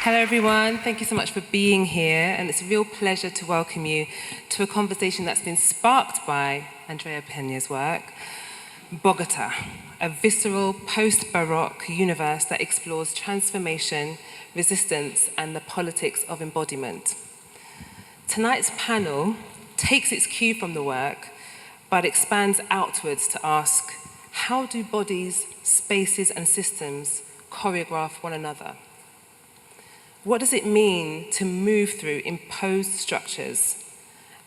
Hello everyone, thank you so much for being here, and it's a real pleasure to welcome you to a conversation that's been sparked by Andrea Peña's work, BOGOTÁ, a visceral post-Baroque universe that explores transformation, resistance, and the politics of embodiment. Tonight's panel takes its cue from the work, but expands outwards to ask, how do bodies, spaces, and systems choreograph one another? What does it mean to move through imposed structures?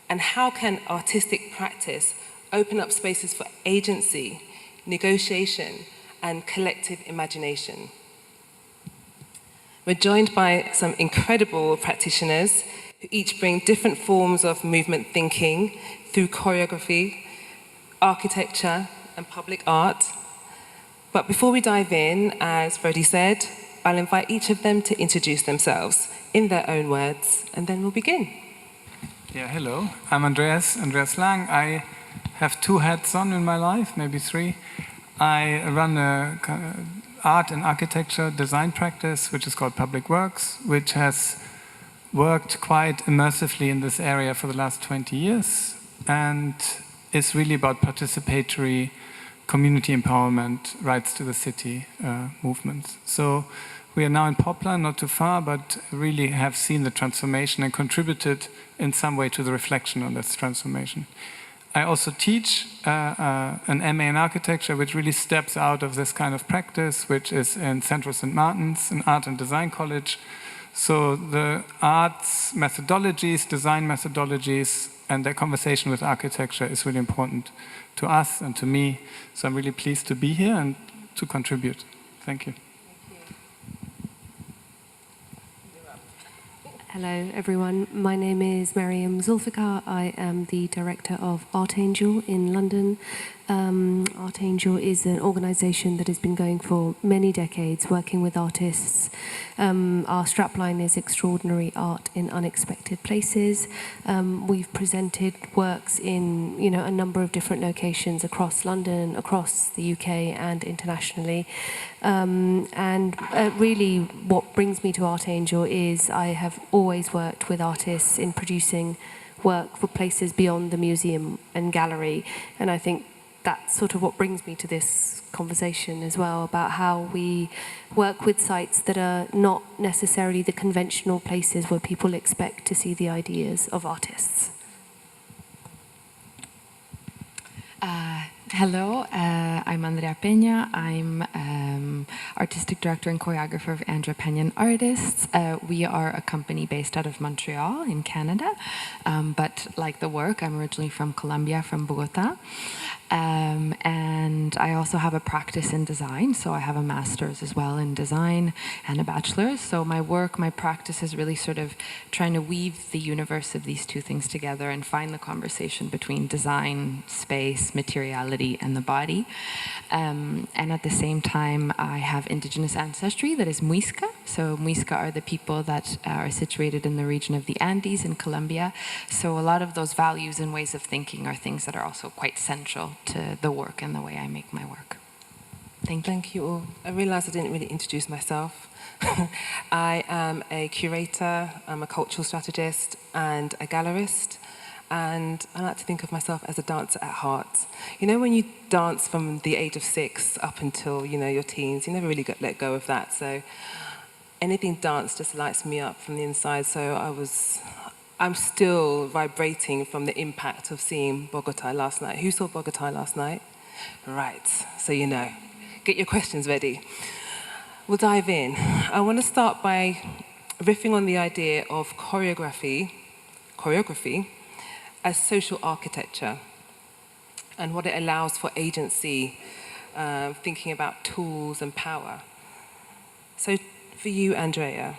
And how can artistic practice open up spaces for agency, negotiation, and collective imagination? We're joined by some incredible practitioners who each bring different forms of movement thinking through choreography, architecture, and public art. But before we dive in, as Brody said, I'll invite each of them to introduce themselves in their own words, and then we'll begin. Yeah, hello. I'm Andreas Lang. I have two hats on in my life, maybe three. I run a art and architecture design practice, which is called Public Works, which has worked quite immersively in this area for the last 20 years, and is really about participatory community empowerment, rights to the city movements. So we are now in Poplar, not too far, but really have seen the transformation and contributed in some way to the reflection on this transformation. I also teach an MA in architecture, which really steps out of this kind of practice, which is in Central St. Martin's, an art and design college. So the arts methodologies, design methodologies, and their conversation with architecture is really important to us and to me. So I'm really pleased to be here and to contribute. Thank you. Hello everyone, my name is Mariam Zulfiqar. I am the director of Artangel in London. Artangel is an organisation that has been going for many decades, working with artists. Our strapline is Extraordinary Art in Unexpected Places. We've presented works in a number of different locations across London, across the UK and internationally. Really what brings me to Artangel is I have always worked with artists in producing work for places beyond the museum and gallery, and I think that's sort of what brings me to this conversation as well, about how we work with sites that are not necessarily the conventional places where people expect to see the ideas of artists. Hello, I'm Andrea Peña. I'm artistic director and choreographer of Andrea Peña and Artists. We are a company based out of Montreal in Canada, but like the work, I'm originally from Colombia, from Bogotá. And I also have a practice in design, so I have a master's as well in design and a bachelor's. So my work, my practice is really sort of trying to weave the universe of these two things together and find the conversation between design, space, materiality, and the body. And at the same time, I have indigenous ancestry that is Muisca. So Muisca are the people that are situated in the region of the Andes in Colombia. So a lot of those values and ways of thinking are things that are also quite central to the work and the way I make my work. Thank you. Thank you all. I realised I didn't really introduce myself. I am a curator, I'm a cultural strategist and a gallerist, and I like to think of myself as a dancer at heart. You know, when you dance from the age of 6 up until, your teens, you never really let go of that. So anything dance just lights me up from the inside. So I'm still vibrating from the impact of seeing BOGOTÁ last night. Who saw BOGOTÁ last night? Right, so you know. Get your questions ready. We'll dive in. I want to start by riffing on the idea of choreography as social architecture and what it allows for agency, thinking about tools and power. So for you, Andrea,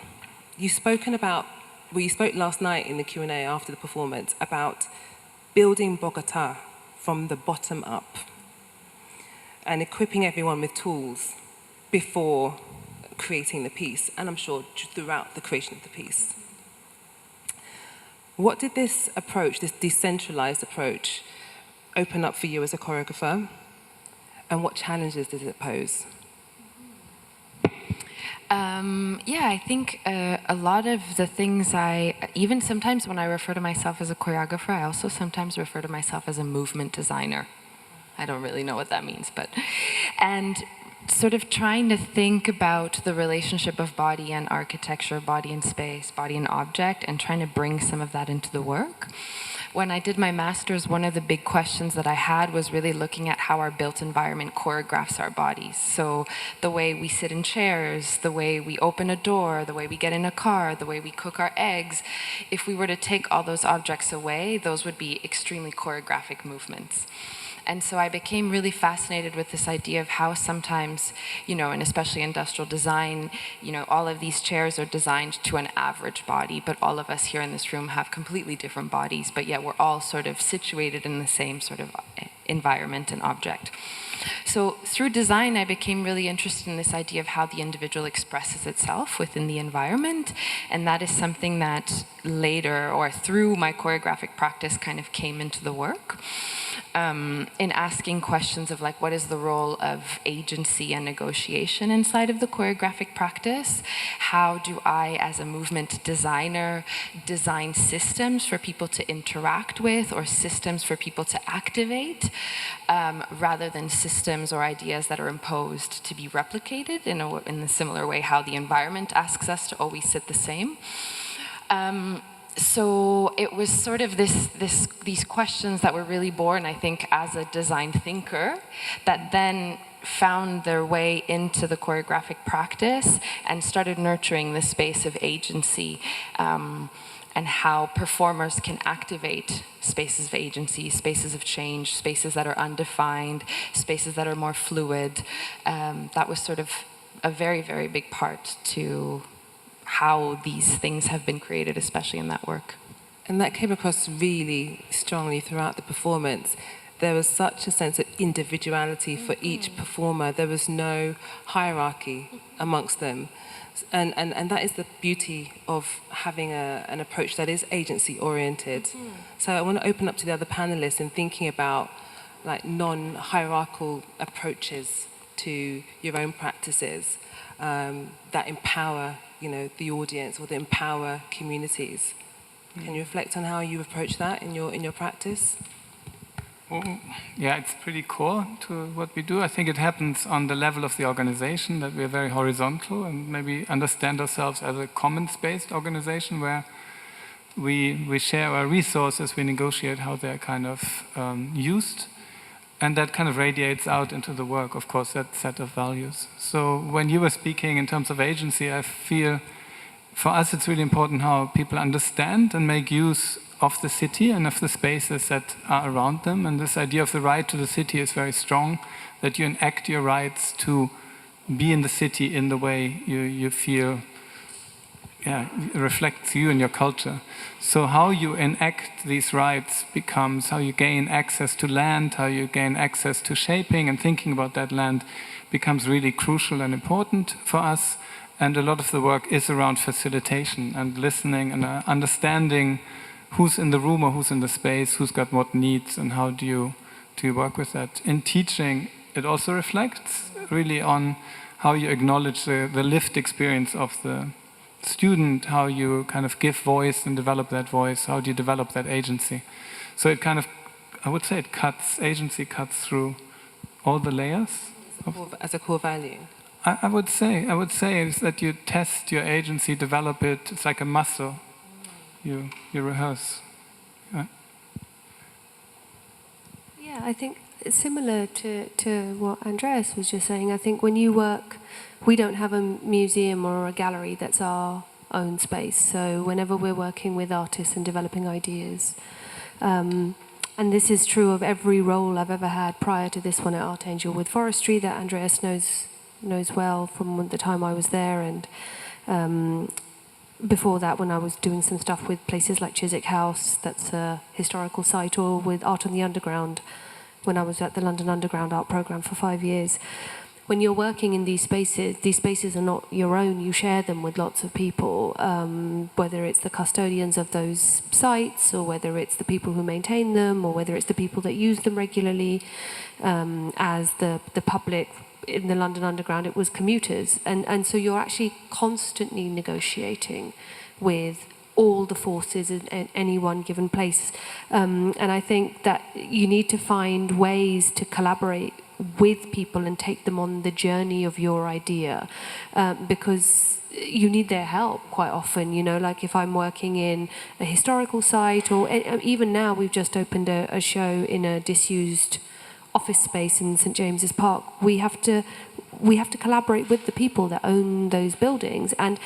you spoke last night in the Q&A after the performance about building Bogotá from the bottom up and equipping everyone with tools before creating the piece, and I'm sure throughout the creation of the piece. What did this approach, this decentralized approach, open up for you as a choreographer? And what challenges did it pose? Yeah, I think a lot of the things even sometimes when I refer to myself as a choreographer, I also sometimes refer to myself as a movement designer. I don't really know what that means, and sort of trying to think about the relationship of body and architecture, body and space, body and object, and trying to bring some of that into the work. When I did my master's, one of the big questions that I had was really looking at how our built environment choreographs our bodies. So the way we sit in chairs, the way we open a door, the way we get in a car, the way we cook our eggs. If we were to take all those objects away, those would be extremely choreographic movements. And so I became really fascinated with this idea of how sometimes, and especially industrial design, all of these chairs are designed to an average body, but all of us here in this room have completely different bodies, but yet we're all sort of situated in the same sort of environment and object. So through design, I became really interested in this idea of how the individual expresses itself within the environment, and that is something that later, or through my choreographic practice, kind of came into the work. In asking questions of what is the role of agency and negotiation inside of the choreographic practice? How do I, as a movement designer, design systems for people to interact with or systems for people to activate, rather than systems or ideas that are imposed to be replicated in a similar way how the environment asks us to always sit the same? So it was sort of these questions that were really born, I think, as a design thinker, that then found their way into the choreographic practice and started nurturing the space of agency, and how performers can activate spaces of agency, spaces of change, spaces that are undefined, spaces that are more fluid. That was sort of a very, very big part to how these things have been created, especially in that work. And that came across really strongly throughout the performance. There was such a sense of individuality for each performer. There was no hierarchy amongst them. And that is the beauty of having an approach that is agency-oriented. So I want to open up to the other panelists in thinking about non-hierarchical approaches to your own practices that empower the audience or that empower communities. Can you reflect on how you approach that in your practice? Well, yeah, it's pretty core to what we do. I think it happens on the level of the organization, that we're very horizontal and maybe understand ourselves as a commons-based organization where we share our resources, we negotiate how they're kind of used, and that kind of radiates out into the work, of course, that set of values. So when you were speaking in terms of agency, I feel for us it's really important how people understand and make use of the city and of the spaces that are around them. And this idea of the right to the city is very strong, that you enact your rights to be in the city in the way you feel reflects you and your culture. So how you enact these rights becomes how you gain access to land, how you gain access to shaping and thinking about that land becomes really crucial and important for us. And a lot of the work is around facilitation and listening and understanding who's in the room or who's in the space, who's got what needs, and how do you work with that. In teaching, it also reflects really on how you acknowledge the lived experience of the student, how you kind of give voice and develop that voice, how do you develop that agency. So it kind of, I would say agency cuts through all the layers. As a core value? I would say is that you test your agency, develop it, it's like a muscle. You rehearse. Yeah, I think it's similar to what Andreas was just saying. I think when you work, we don't have a museum or a gallery that's our own space. So whenever we're working with artists and developing ideas, and this is true of every role I've ever had prior to this one at Artangel with forestry that Andreas knows knows well from the time I was there, and before that, when I was doing some stuff with places like Chiswick House, that's a historical site, or with Art on the Underground, when I was at the London Underground Art Programme for 5 years. When you're working in these spaces are not your own, you share them with lots of people, whether it's the custodians of those sites, or whether it's the people who maintain them, or whether it's the people that use them regularly. As the public in the London Underground, it was commuters. And so you're actually constantly negotiating with all the forces in any one given place. And I think that you need to find ways to collaborate with people and take them on the journey of your idea, because you need their help quite often. You know, like if I'm working in a historical site, or even now we've just opened a show in a disused office space in St James's Park. We have to collaborate with the people that own those buildings, and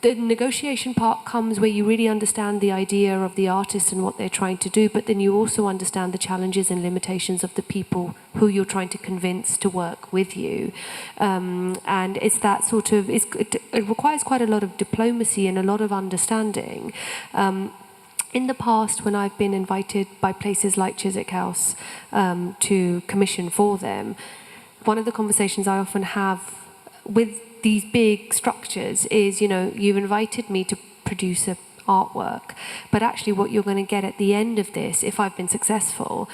the negotiation part comes where you really understand the idea of the artist and what they're trying to do, but then you also understand the challenges and limitations of the people who you're trying to convince to work with you. And it's that sort of, it requires quite a lot of diplomacy and a lot of understanding. In the past, when I've been invited by places like Chiswick House to commission for them, one of the conversations I often have with these big structures is, you know, you've invited me to produce a artwork, but actually what you're going to get at the end of this, if I've been successful,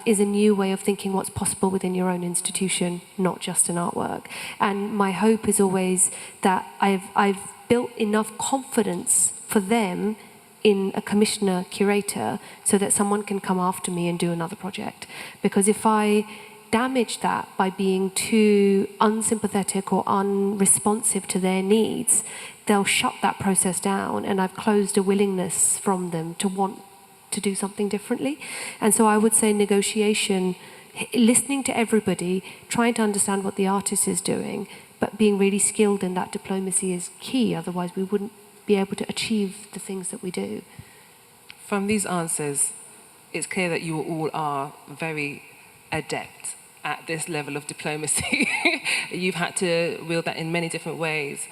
is a new way of thinking what's possible within your own institution, not just an artwork. And my hope is always that I've built enough confidence for them in a commissioner curator so that someone can come after me and do another project. Because if I damage that by being too unsympathetic or unresponsive to their needs, they'll shut that process down, and I've closed a willingness from them to want to do something differently. And so I would say negotiation, listening to everybody, trying to understand what the artist is doing, but being really skilled in that diplomacy is key, otherwise we wouldn't be able to achieve the things that we do. From these answers, it's clear that you all are very adept at this level of diplomacy. You've had to wield that in many different ways.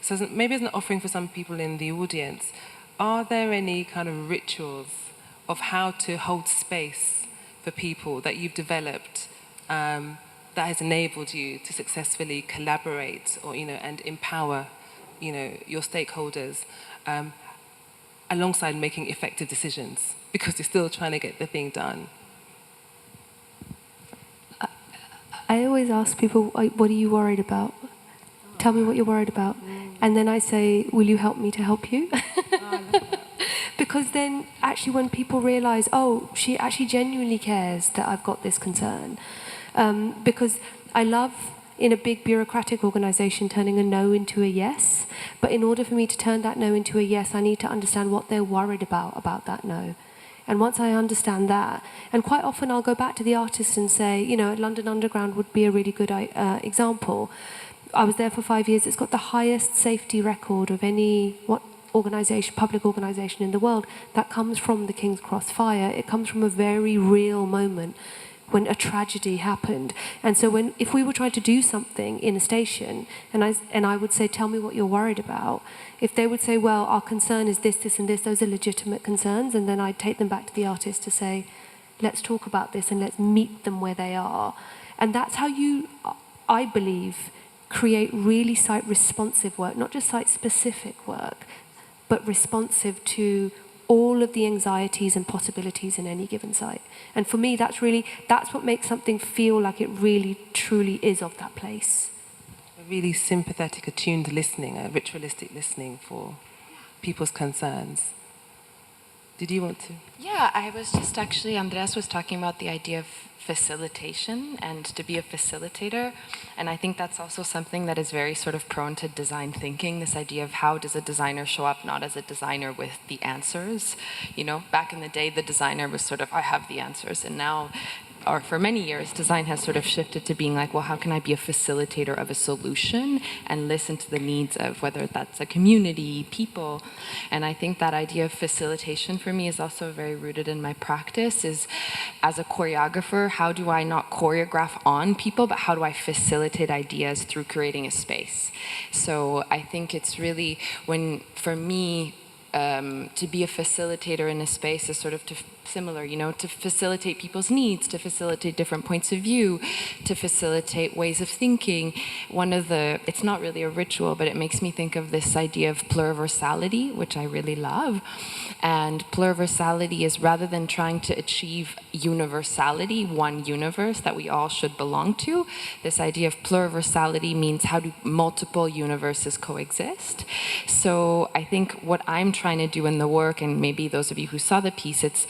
So maybe as an offering for some people in the audience, are there any kind of rituals of how to hold space for people that you've developed that has enabled you to successfully collaborate, or, you know, and empower, you know, your stakeholders alongside making effective decisions, because you're still trying to get the thing done? I always ask people, what are you worried about? Tell me what you're worried about. And then I say, will you help me to help you? Because then actually when people realize, oh, she actually genuinely cares that I've got this concern. Because I love, in a big bureaucratic organization, turning a no into a yes. But in order for me to turn that no into a yes, I need to understand what they're worried about that no. And once I understand that, and quite often I'll go back to the artist and say, you know, London Underground would be a really good example. I was there for 5 years. It's got the highest safety record of any public organisation in the world. That comes from the King's Cross fire. It comes from a very real moment when a tragedy happened. And so if we were trying to do something in a station, and I would say, tell me what you're worried about, if they would say, well, our concern is this, this, and this, those are legitimate concerns, and then I'd take them back to the artist to say, let's talk about this and let's meet them where they are. And that's how you, I believe, create really site-responsive work, not just site-specific work, but responsive to all of the anxieties and possibilities in any given site. And for me, that's what makes something feel like it really, truly is of that place. A really sympathetic, attuned listening, a ritualistic listening for people's concerns. Did you want to? Yeah, I was just actually, Andreas was talking about the idea of facilitation and to be a facilitator. And I think that's also something that is very sort of prone to design thinking, this idea of how does a designer show up not as a designer with the answers. You know, back in the day, the designer was sort of, I have the answers. And now or for many years, design has sort of shifted to being like, well, how can I be a facilitator of a solution and listen to the needs of whether that's a community, people. And I think that idea of facilitation for me is also very rooted in my practice, is as a choreographer, how do I not choreograph on people, but how do I facilitate ideas through creating a space? So I think it's really, for me, to be a facilitator in a space is sort of similar, to facilitate people's needs, to facilitate different points of view, to facilitate ways of thinking. It's not really a ritual, but it makes me think of this idea of pluriversality, which I really love. And pluriversality is, rather than trying to achieve universality, one universe that we all should belong to, this idea of pluriversality means how do multiple universes coexist. So I think what I'm trying to do in the work, and maybe those of you who saw the piece, it's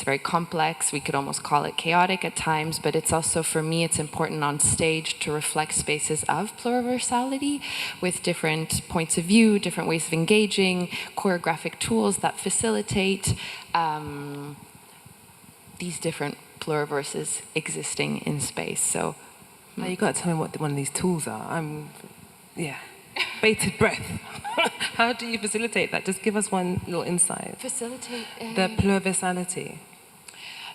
very complex. We could almost call it chaotic at times, but it's also, for me, it's important on stage to reflect spaces of pluriversality with different points of view, different ways of engaging, choreographic tools that facilitate these different pluriverses existing in space. So, now you've got to tell me what one of these tools are. Bated breath. How do you facilitate that? Just give us one little insight. Facilitate the pluriversality.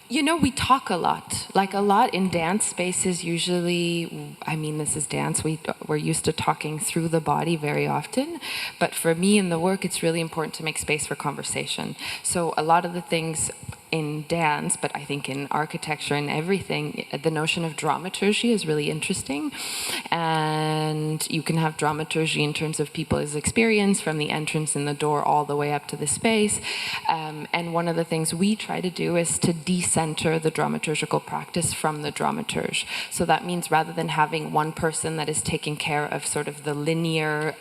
We talk a lot in dance spaces. Usually, this is dance. We're used to talking through the body very often. But for me in the work, it's really important to make space for conversation. So a lot of the things in dance, but I think in architecture and everything, the notion of dramaturgy is really interesting. And you can have dramaturgy in terms of people's experience from the entrance in the door all the way up to the space. And one of the things we try to do is to decenter the dramaturgical practice from the dramaturge. So that means rather than having one person that is taking care of sort of the linear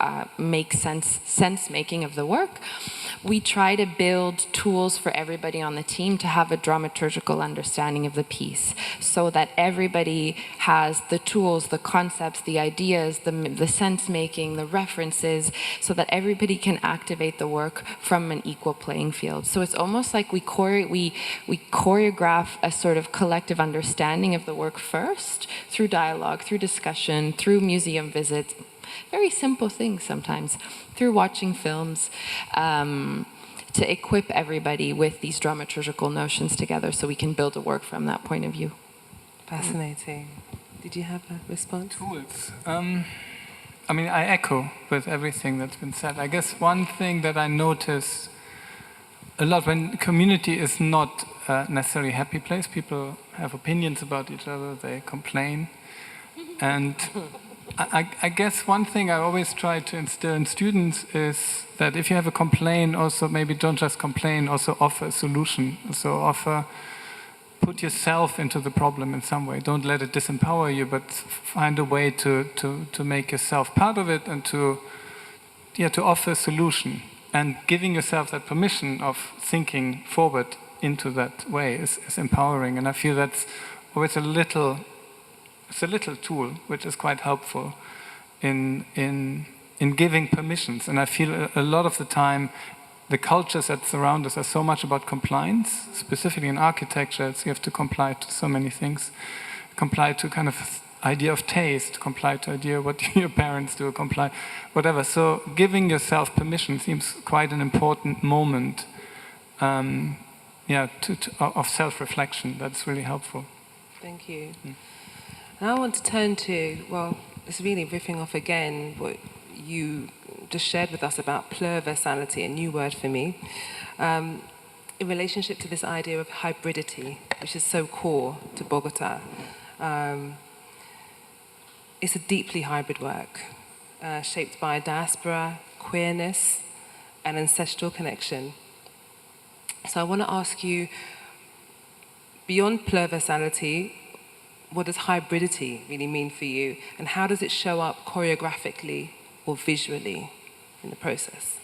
sense making of the work, we try to build tools for everybody on the team to have a dramaturgical understanding of the piece, so that everybody has the tools, the concepts, the ideas, the sense-making, the references, so that everybody can activate the work from an equal playing field. So it's almost like we choreograph a sort of collective understanding of the work first, through dialogue, through discussion, through museum visits, very simple things sometimes, through watching films, to equip everybody with these dramaturgical notions together so we can build a work from that point of view. Fascinating. Did you have a response? Tools. I echo with everything that's been said. I guess one thing that I notice a lot when community is not necessarily a happy place, people have opinions about each other, they complain. And I guess one thing I always try to instill in students is that if you have a complaint, also maybe don't just complain, also offer a solution. So put yourself into the problem in some way. Don't let it disempower you, but find a way to make yourself part of it and to offer a solution. And giving yourself that permission of thinking forward into that way is empowering. And I feel that's always it's a little tool which is quite helpful in giving permissions. And I feel a lot of the time the cultures that surround us are so much about compliance, specifically in architecture. You have to comply to so many things, comply to kind of idea of taste, comply to idea what your parents do, comply, whatever. So giving yourself permission seems quite an important moment of self-reflection. That's really helpful. Thank you. And I want to turn to, it's really riffing off again what you just shared with us about pluriversality, a new word for me, in relationship to this idea of hybridity, which is so core to BOGOTÁ. It's a deeply hybrid work, shaped by diaspora, queerness, and ancestral connection. So I want to ask you, beyond pluriversality, what does hybridity really mean for you? And how does it show up choreographically or visually in the process?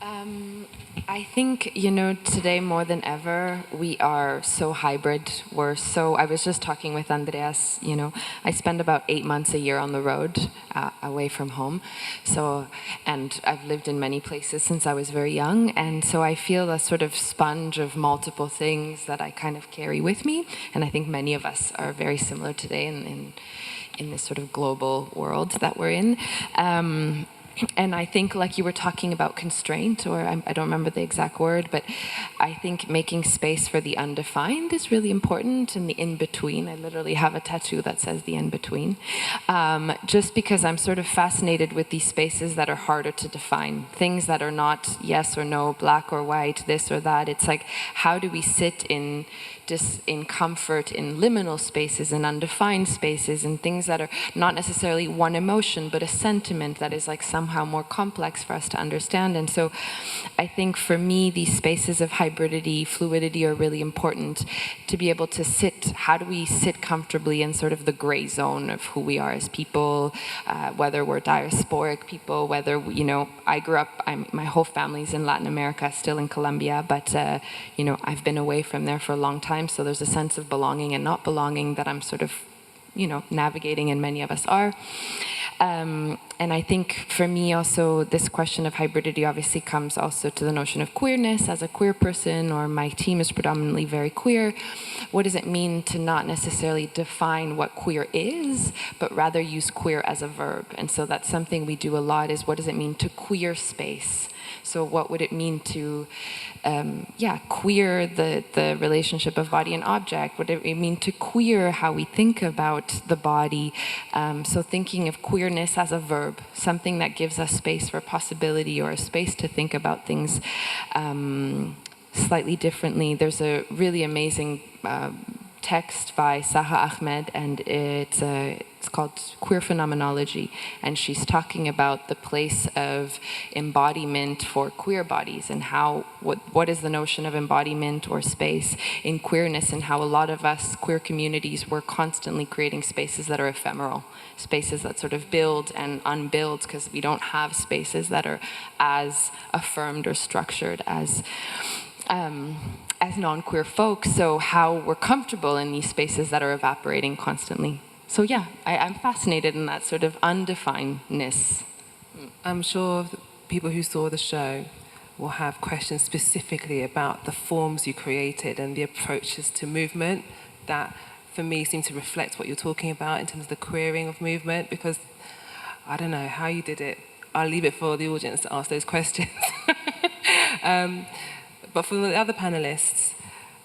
I think, today more than ever, we are so hybrid. I was just talking with Andreas, I spend about 8 months a year on the road, away from home. And I've lived in many places since I was very young. And so I feel a sort of sponge of multiple things that I kind of carry with me. And I think many of us are very similar today in this sort of global world that we're in. And I think, like you were talking about constraint, or I don't remember the exact word, but I think making space for the undefined is really important, and the in-between. I literally have a tattoo that says the in-between. Just because I'm sort of fascinated with these spaces that are harder to define, things that are not yes or no, black or white, this or that. It's like, how do we sit in comfort in liminal spaces and undefined spaces and things that are not necessarily one emotion, but a sentiment that is like somehow more complex for us to understand. And so I think for me, these spaces of hybridity, fluidity are really important to be able to sit. How do we sit comfortably in sort of the gray zone of who we are as people, whether we're diasporic people, whether, I grew up, my whole family's in Latin America, still in Colombia, but, I've been away from there for a long time. So there's a sense of belonging and not belonging that I'm sort of, navigating, and many of us are. And I think for me also, this question of hybridity obviously comes also to the notion of queerness as a queer person, or my team is predominantly very queer. What does it mean to not necessarily define what queer is, but rather use queer as a verb? And so that's something we do a lot, is what does it mean to queer space? So what would it mean to, queer the relationship of body and object? What would it mean to queer how we think about the body? So thinking of queerness as a verb, something that gives us space for possibility, or a space to think about things slightly differently. There's a really amazing text by Saha Ahmed, and it's called Queer Phenomenology, and she's talking about the place of embodiment for queer bodies, and what is the notion of embodiment or space in queerness, and how a lot of us queer communities were constantly creating spaces that are ephemeral, spaces that sort of build and unbuild, because we don't have spaces that are as affirmed or structured as non-queer folks, so how we're comfortable in these spaces that are evaporating constantly. So yeah, I'm fascinated in that sort of undefinedness. I'm sure people who saw the show will have questions specifically about the forms you created and the approaches to movement that, for me, seem to reflect what you're talking about in terms of the queering of movement, because I don't know how you did it. I'll leave it for the audience to ask those questions. But for the other panelists,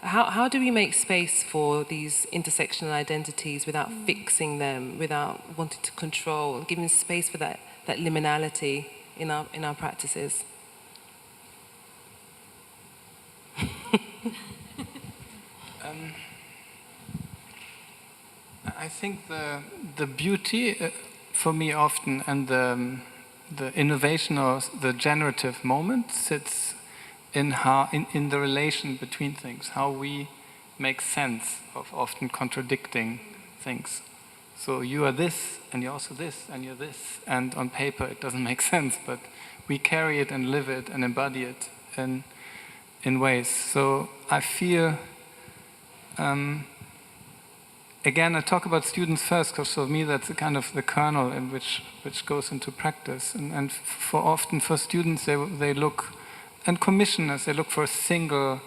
how do we make space for these intersectional identities without fixing them, without wanting to control, giving space for that liminality in our practices? I think the beauty for me often, and the innovation or the generative moment sits in the relation between things, how we make sense of often contradicting things. So you are this, and you're also this, and you're this, and on paper it doesn't make sense, but we carry it and live it and embody it in ways. So I feel, again, I talk about students first, because for me that's kind of the kernel in which goes into practice. And for students, they look, and commissioners, they look for a single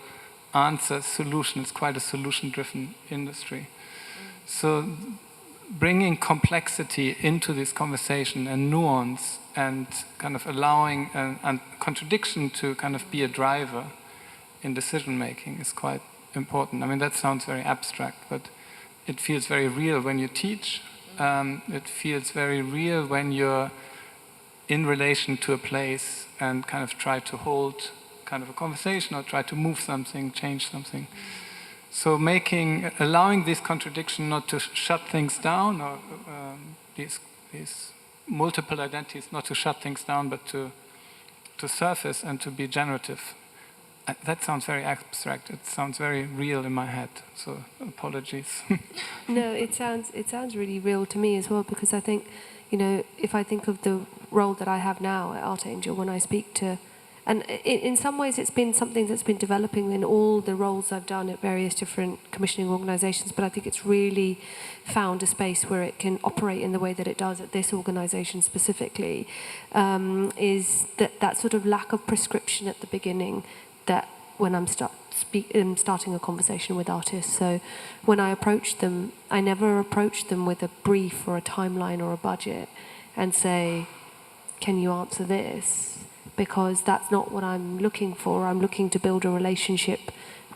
answer, solution. It's quite a solution-driven industry. So bringing complexity into this conversation, and nuance, and kind of allowing a contradiction to kind of be a driver in decision-making is quite important. I mean, that sounds very abstract, but it feels very real when you teach. It feels very real when you're in relation to a place and kind of try to hold kind of a conversation, or try to move something, change something. So allowing this contradiction not to shut things down, or these multiple identities not to shut things down, but to surface and to be generative. That sounds very abstract. It sounds very real in my head. So apologies. No, it sounds really real to me as well, because I think, if I think of the role that I have now at Artangel, when I speak to And in some ways, it's been something that's been developing in all the roles I've done at various different commissioning organisations, but I think it's really found a space where it can operate in the way that it does at this organisation specifically, is that sort of lack of prescription at the beginning that when I'm starting a conversation with artists. So when I approach them, I never approach them with a brief or a timeline or a budget and say, can you answer this? Because that's not what I'm looking for. I'm looking to build a relationship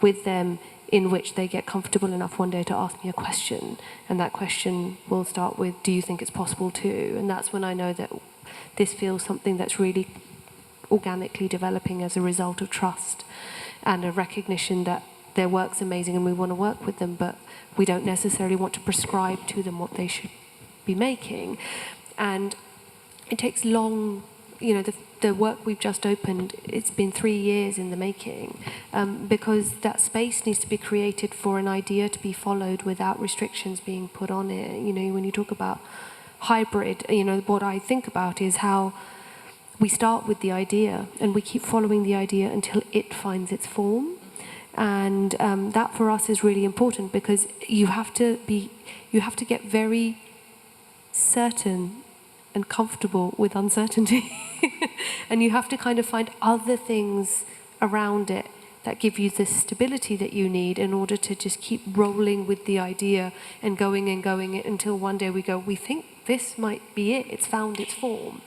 with them in which they get comfortable enough one day to ask me a question. And that question will start with, do you think it's possible to? And that's when I know that this feels something that's really organically developing as a result of trust and a recognition that their work's amazing and we want to work with them, but we don't necessarily want to prescribe to them what they should be making. And it takes long, the work we've just opened, it's been 3 years in the making, because that space needs to be created for an idea to be followed without restrictions being put on it. When you talk about hybrid, what I think about is how we start with the idea and we keep following the idea until it finds its form. And that for us is really important, because you have to get very certain and comfortable with uncertainty. And you have to kind of find other things around it that give you the stability that you need in order to just keep rolling with the idea and going it until one day we think this might be it, it's found its form.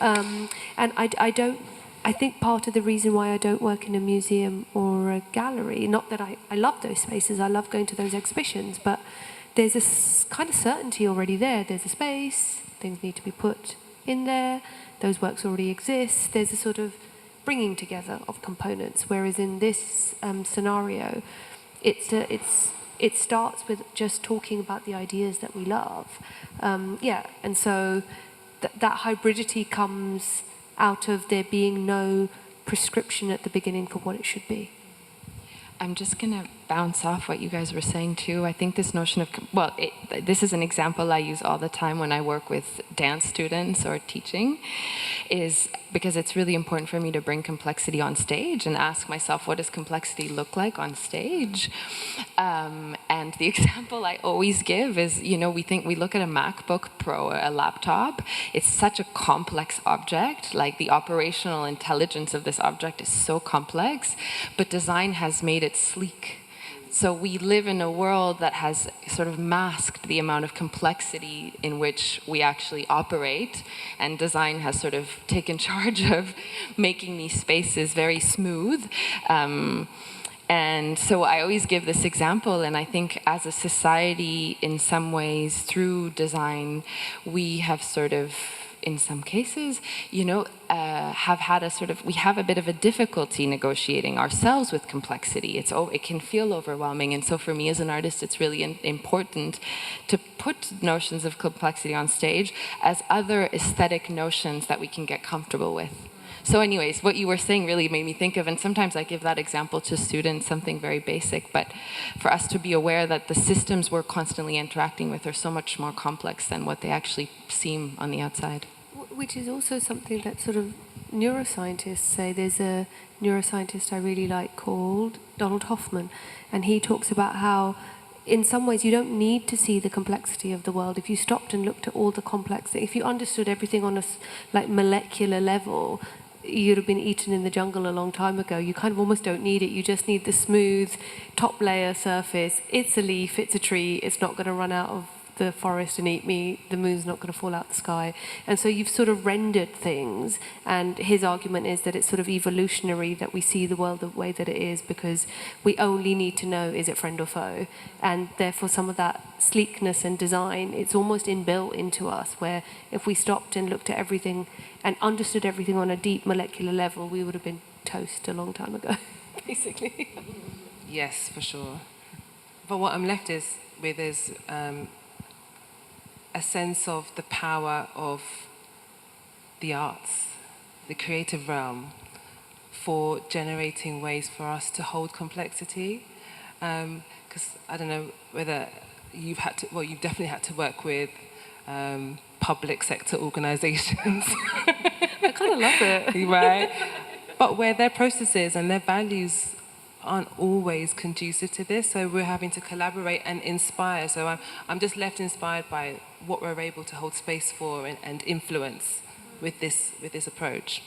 And I think part of the reason why I don't work in a museum or a gallery, not that I love those spaces, I love going to those exhibitions, but there's a kind of certainty already there. There's a space, things need to be put in there, those works already exist, there's a sort of bringing together of components, whereas in this scenario, it starts with just talking about the ideas that we love. And so that hybridity comes out of there being no prescription at the beginning for what it should be. I'm just going to bounce off what you guys were saying too. I think this notion of, this is an example I use all the time when I work with dance students or teaching, is because it's really important for me to bring complexity on stage and ask myself, what does complexity look like on stage? And the example I always give is, we look at a MacBook Pro, a laptop, it's such a complex object, like the operational intelligence of this object is so complex, but design has made it sleek. So we live in a world that has sort of masked the amount of complexity in which we actually operate, and design has sort of taken charge of making these spaces very smooth. And so I always give this example, and I think as a society, in some ways, through design, we have sort of, in some cases, have had we have a bit of a difficulty negotiating ourselves with complexity. It can feel overwhelming, and so for me as an artist, it's really important to put notions of complexity on stage as other aesthetic notions that we can get comfortable with. So anyways, what you were saying really made me think of, and sometimes I give that example to students, something very basic, but for us to be aware that the systems we're constantly interacting with are so much more complex than what they actually seem on the outside. Which is also something that sort of neuroscientists say. There's a neuroscientist I really like called Donald Hoffman, and he talks about how in some ways you don't need to see the complexity of the world. If you stopped and looked at all the complex, if you understood everything on a molecular level, you'd have been eaten in the jungle a long time ago. You kind of almost don't need it. You just need the smooth top layer surface. It's a leaf, it's a tree, it's not going to run out of the forest and eat me, the moon's not going to fall out the sky. And so you've sort of rendered things, and his argument is that it's sort of evolutionary that we see the world the way that it is because we only need to know, is it friend or foe? And therefore some of that sleekness and design, it's almost inbuilt into us, where if we stopped and looked at everything and understood everything on a deep molecular level, we would have been toast a long time ago, basically. Yes, for sure. But what I'm left with is a sense of the power of the arts, the creative realm, for generating ways for us to hold complexity. Because I don't know whether you've definitely had to work with public sector organizations. I kind of love it. Right? but where their processes and their values aren't always conducive to this, so we're having to collaborate and inspire. So I'm just left inspired by what we're able to hold space for and influence with this approach.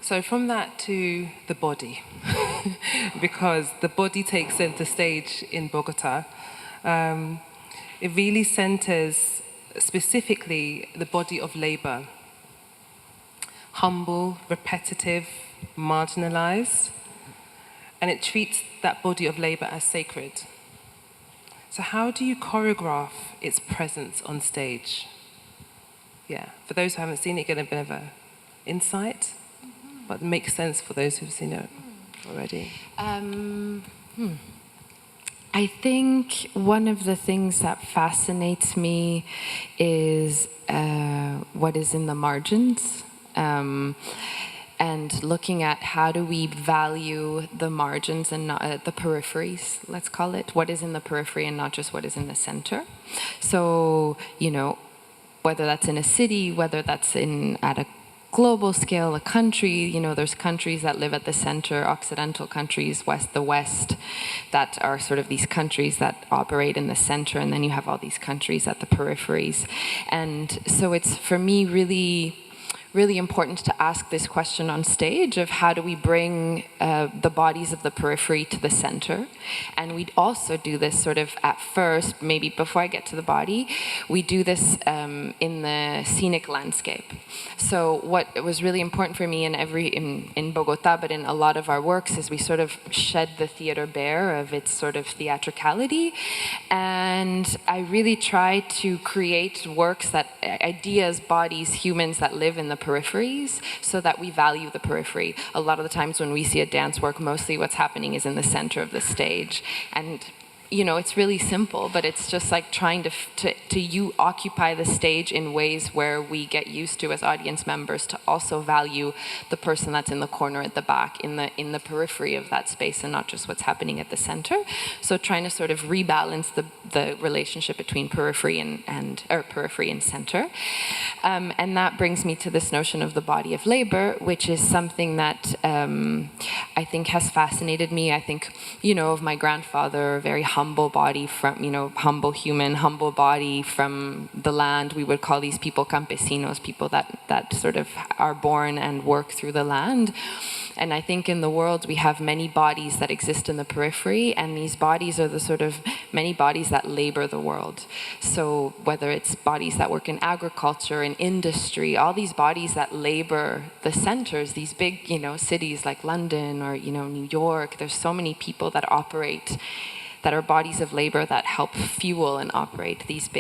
So from that to the body, because the body takes center stage in Bogota. It really centers specifically the body of labor. Humble, repetitive, marginalized, and it treats that body of labor as sacred. So how do you choreograph its presence on stage? Yeah, for those who haven't seen it, get a bit of an insight, but makes sense for those who've seen it already. I think one of the things that fascinates me is what is in the margins. And looking at how do we value the margins and not, the peripheries, let's call it, what is in the periphery and not just what is in the center. So, you know, whether that's in a city, whether that's at a global scale, a country, you know, there's countries that live at the center, Occidental countries, the West, that are sort of these countries that operate in the center, and then you have all these countries at the peripheries. And so it's, for me, really important to ask this question on stage of how do we bring the bodies of the periphery to the center. And we'd also do this sort of at first, maybe before I get to the body, we do this in the scenic landscape. So what was really important for me in Bogota, but in a lot of our works, is we sort of shed the theater bare of its sort of theatricality. And I really try to create works that, ideas, bodies, humans that live in the peripheries, so that we value the periphery. A lot of the times when we see a dance work, mostly what's happening is in the center of the stage. And you know, it's really simple, but it's just like trying to you occupy the stage in ways where we get used to as audience members to also value the person that's in the corner at the back, in the periphery of that space, and not just what's happening at the center. So trying to sort of rebalance the relationship between periphery and center. And that brings me to this notion of the body of labor, which is something that I think has fascinated me. I think, you know, of my grandfather, very humble body from, you know, humble human, humble body from the land. We would call these people campesinos, people that sort of are born and work through the land. And I think in the world we have many bodies that exist in the periphery, and these bodies are the sort of many bodies that labor the world. So whether it's bodies that work in agriculture, in industry, all these bodies that labor the centers, these big, you know, cities like London or, you know, New York, there's so many people that operate, that are bodies of labor that help fuel and operate these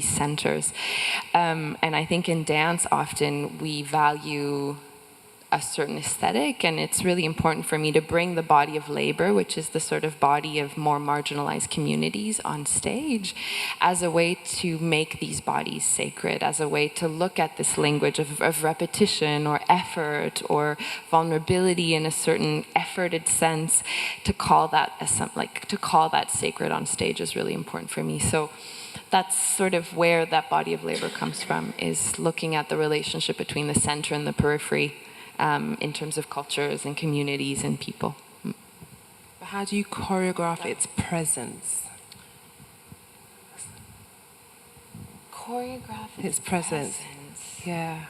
centers. And I think in dance often we value a certain aesthetic, and it's really important for me to bring the body of labor, which is the sort of body of more marginalized communities, on stage as a way to make these bodies sacred, as a way to look at this language of repetition or effort or vulnerability in a certain efforted sense, to call that sacred on stage is really important for me. So that's sort of where that body of labor comes from, is looking at the relationship between the center and the periphery, in terms of cultures and communities and people. But how do you choreograph its presence? Choreograph its presence. Yeah.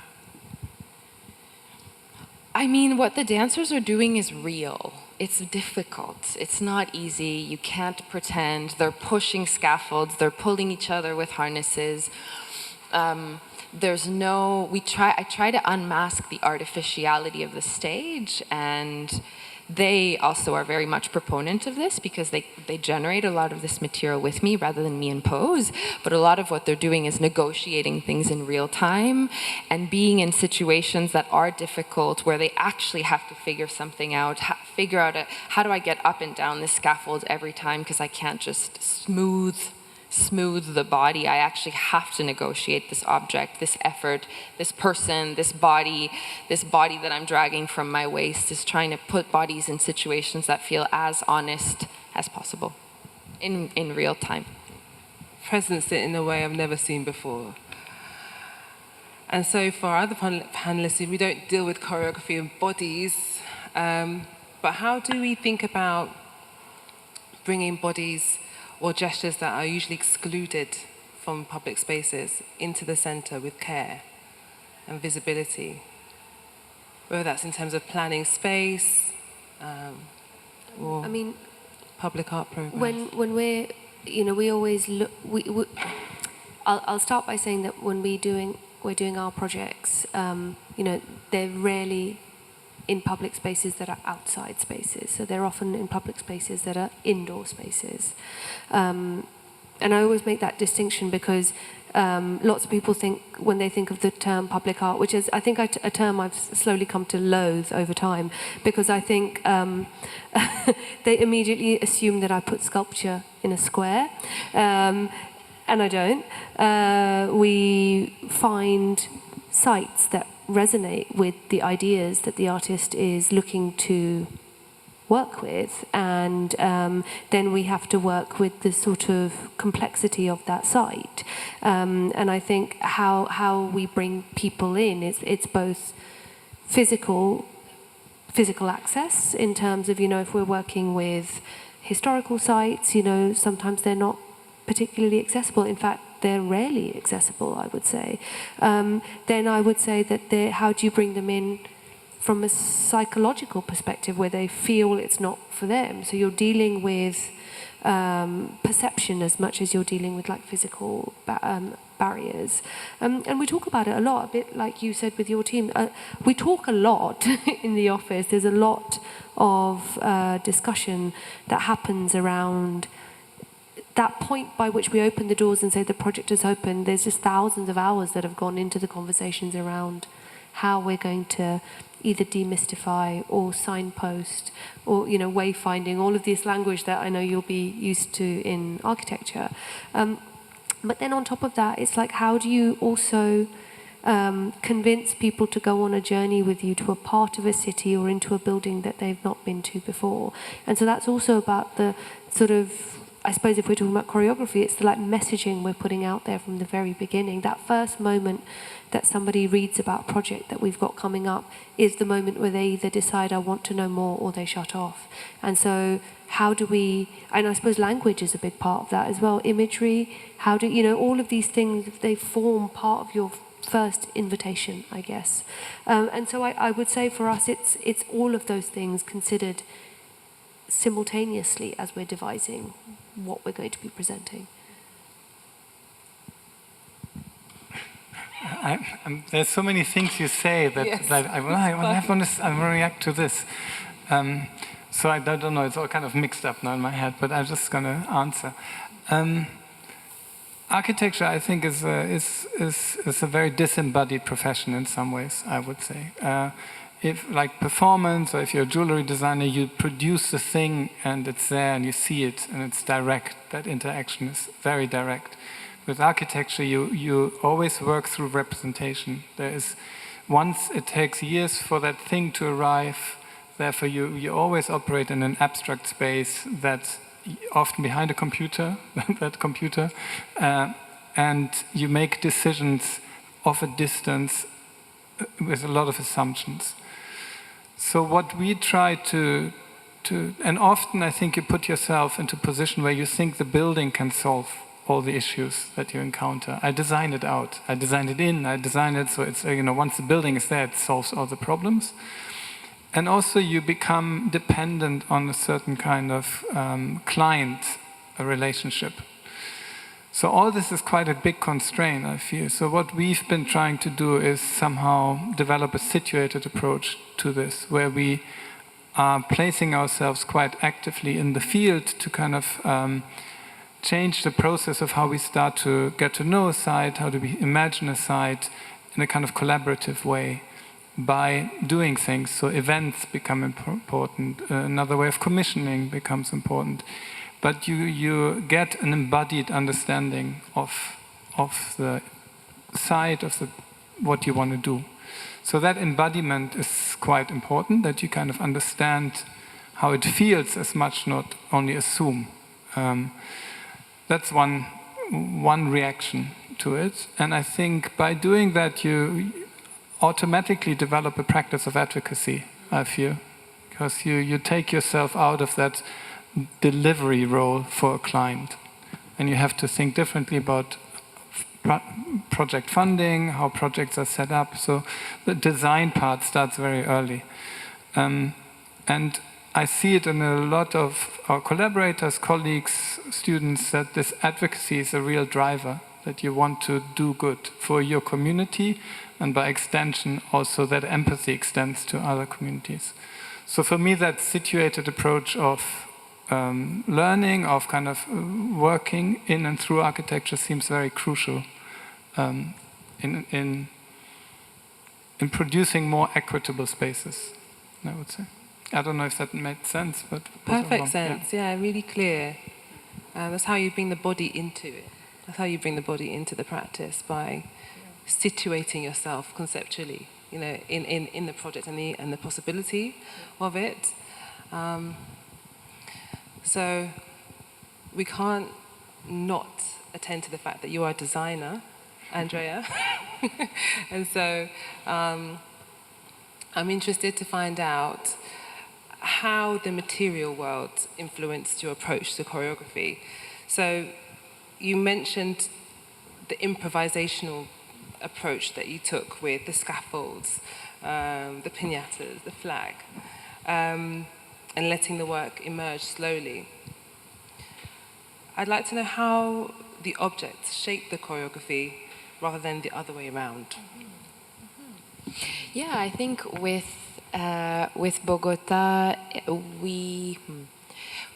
I mean, what the dancers are doing is real. It's difficult. It's not easy. You can't pretend. They're pushing scaffolds. They're pulling each other with harnesses. I try to unmask the artificiality of the stage, and they also are very much proponent of this because they generate a lot of this material with me rather than me impose. But a lot of what they're doing is negotiating things in real time and being in situations that are difficult, where they actually have to figure something out, figure out how do I get up and down this scaffold every time, because I can't just smooth the body. I actually have to negotiate this object, this effort, this person, this body that I'm dragging from my waist, is trying to put bodies in situations that feel as honest as possible in real time. Presence it in a way I've never seen before. And so for our other panelists, we don't deal with choreography and bodies, but how do we think about bringing bodies or gestures that are usually excluded from public spaces into the center with care and visibility? Whether that's in terms of planning space or public art programs. When we're, we always look. I'll start by saying that when we're doing our projects, they're rarely in public spaces that are outside spaces. So they're often in public spaces that are indoor spaces. And I always make that distinction because lots of people think, when they think of the term public art, which is, I think, a term I've slowly come to loathe over time, because I think they immediately assume that I put sculpture in a square, and I don't. We find sites that resonate with the ideas that the artist is looking to work with, and then we have to work with the sort of complexity of that site. And I think how we bring people in, it's both physical access in terms of, if we're working with historical sites, sometimes they're not particularly accessible. In fact, they're rarely accessible, I would say. Then I would say that how do you bring them in from a psychological perspective where they feel it's not for them? So you're dealing with perception as much as you're dealing with physical barriers. And we talk about it a lot, a bit like you said with your team. We talk a lot in the office. There's a lot of discussion that happens around that point by which we open the doors and say the project is open. There's just thousands of hours that have gone into the conversations around how we're going to either demystify or signpost or wayfinding, all of this language that I know you'll be used to in architecture. But then on top of that, it's how do you also convince people to go on a journey with you to a part of a city or into a building that they've not been to before? And so that's also about the sort of, I suppose if we're talking about choreography, it's the messaging we're putting out there from the very beginning. That first moment that somebody reads about a project that we've got coming up is the moment where they either decide I want to know more or they shut off. And so how do we, and I suppose language is a big part of that as well, imagery, how do, all of these things, they form part of your first invitation, I guess. And so I would say for us, it's all of those things considered simultaneously as we're devising what we're going to be presenting. There's so many things you say that, yes. I want to react to this. So I don't know, it's all kind of mixed up now in my head, but I'm just going to answer. Architecture, I think, is a very disembodied profession in some ways, I would say. If performance, or if you're a jewelry designer, you produce the thing and it's there and you see it and it's direct. That interaction is very direct. With architecture, you always work through representation. Once it takes years for that thing to arrive, therefore you always operate in an abstract space that's often behind a computer, and you make decisions of a distance with a lot of assumptions. So what we try to, and often I think you put yourself into a position where you think the building can solve all the issues that you encounter. I design it out. I design it in. I design it so it's, once the building is there, it solves all the problems. And also you become dependent on a certain kind of client relationship. So all this is quite a big constraint, I feel. So what we've been trying to do is somehow develop a situated approach to this, where we are placing ourselves quite actively in the field to kind of change the process of how we start to get to know a site, how do we imagine a site in a kind of collaborative way by doing things. So events become important, another way of commissioning becomes important. But you get an embodied understanding of the site, of what you want to do. So that embodiment is quite important, that you kind of understand how it feels as much, not only assume. That's one reaction to it. And I think by doing that, you automatically develop a practice of advocacy, I feel. Because you take yourself out of that delivery role for a client. And you have to think differently about project funding, how projects are set up. So the design part starts very early. And I see it in a lot of our collaborators, colleagues, students, that this advocacy is a real driver, that you want to do good for your community, and by extension also that empathy extends to other communities. So for me, that situated approach of learning, of kind of working in and through architecture seems very crucial in producing more equitable spaces, I would say. I don't know if that made sense, but... Perfect sense, yeah, really clear. That's how you bring the body into it. That's how you bring the body into the practice, by situating yourself conceptually, you know, in the project and the possibility of it. So we can't not attend to the fact that you are a designer, Andrea. And so I'm interested to find out how the material world influenced your approach to choreography. So you mentioned the improvisational approach that you took with the scaffolds, the piñatas, the flag, and letting the work emerge slowly. I'd like to know how the objects shaped the choreography rather than the other way around. Yeah, I think with BOGOTÁ,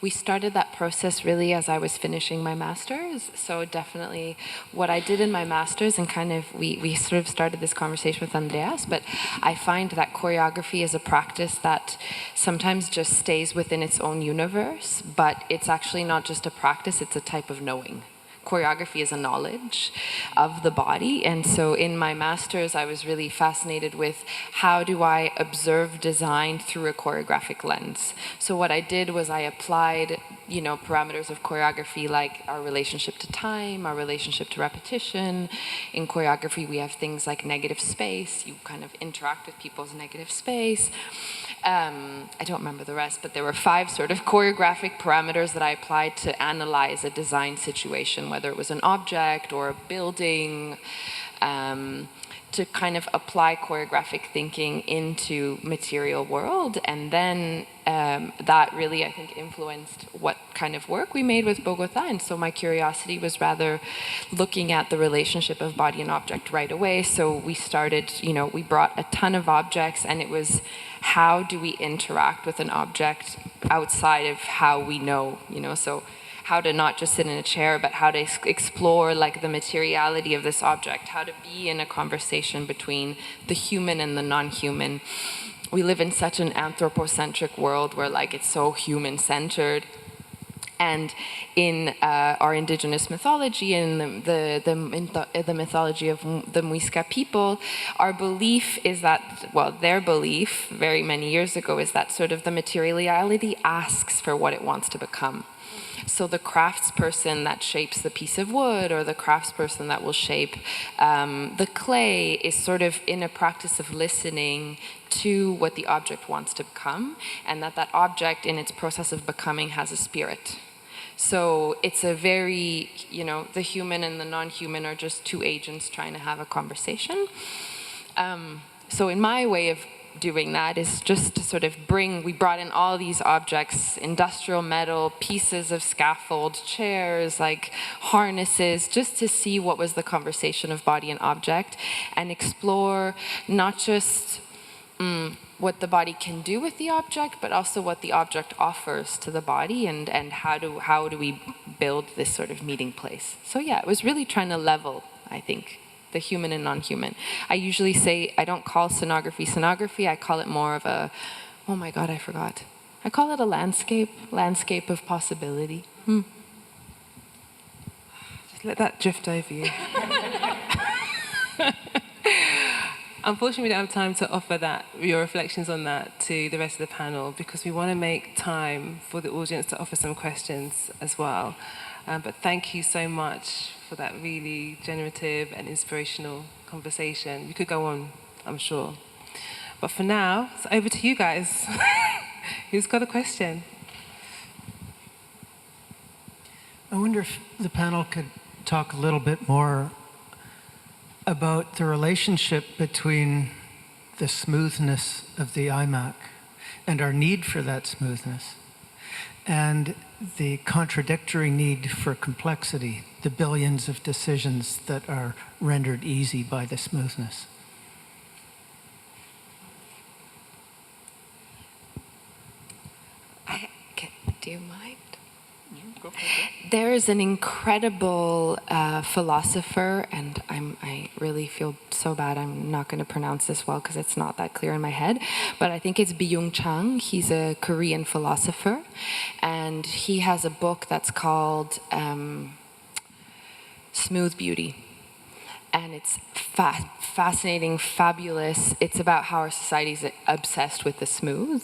we started that process really as I was finishing my master's. So definitely what I did in my master's, and kind of we sort of started this conversation with Andreas, but I find that choreography is a practice that sometimes just stays within its own universe, but it's actually not just a practice, it's a type of knowing. Choreography is a knowledge of the body, and so in my master's I was really fascinated with how do I observe design through a choreographic lens. So what I did was I applied, you know, parameters of choreography like our relationship to time, our relationship to repetition. In choreography we have things like negative space, you kind of interact with people's negative space. I don't remember the rest, but there were 5 sort of choreographic parameters that I applied to analyze a design situation, whether it was an object or a building, to kind of apply choreographic thinking into material world. And then that really, I think, influenced what kind of work we made with BOGOTÁ. And so my curiosity was rather looking at the relationship of body and object right away. So we started, you know, we brought a ton of objects, and it was how do we interact with an object outside of how we know, you know, so how to not just sit in a chair, but how to explore like the materiality of this object, how to be in a conversation between the human and the non-human. We live in such an anthropocentric world where like it's so human-centered. And in our indigenous mythology and the mythology of the Muisca people, our belief is that, well, their belief very many years ago is that sort of the materiality asks for what it wants to become. So the craftsperson that shapes the piece of wood, or the craftsperson that will shape the clay, is sort of in a practice of listening to what the object wants to become, and that object in its process of becoming has a spirit. So it's a very, you know, the human and the non-human are just 2 agents trying to have a conversation. So in my way of doing that is just to sort of we brought in all these objects, industrial metal, pieces of scaffold, chairs, like harnesses, just to see what was the conversation of body and object, and explore not just what the body can do with the object, but also what the object offers to the body, and how do we build this sort of meeting place. So yeah, it was really trying to level, I think, the human and non-human. I usually say I don't call scenography, I call it more of a, oh my God, I forgot. I call it a landscape of possibility. Just let that drift over you. Unfortunately, we don't have time to offer that, your reflections on that, to the rest of the panel because we want to make time for the audience to offer some questions as well. But thank you so much for that really generative and inspirational conversation. You could go on, I'm sure. But for now, it's over to you guys. Who's got a question? I wonder if the panel could talk a little bit more about the relationship between the smoothness of the iMac and our need for that smoothness and the contradictory need for complexity, the billions of decisions that are rendered easy by the smoothness. Do you mind? There is an incredible philosopher, and I really feel so bad I'm not going to pronounce this well because it's not that clear in my head, but I think it's Byung Chang. He's a Korean philosopher, and he has a book that's called Smooth Beauty. And it's fascinating, fabulous. It's about how our society is obsessed with the smooth.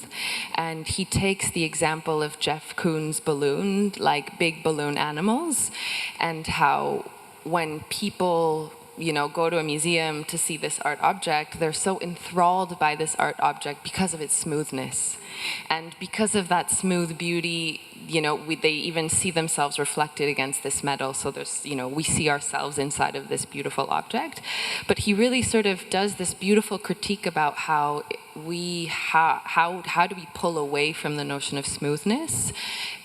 And he takes the example of Jeff Koons' balloon, like big balloon animals, and how when people, go to a museum to see this art object, they're so enthralled by this art object because of its smoothness. And because of that smooth beauty, they even see themselves reflected against this metal. So there's, we see ourselves inside of this beautiful object. But he really sort of does this beautiful critique about how how do we pull away from the notion of smoothness?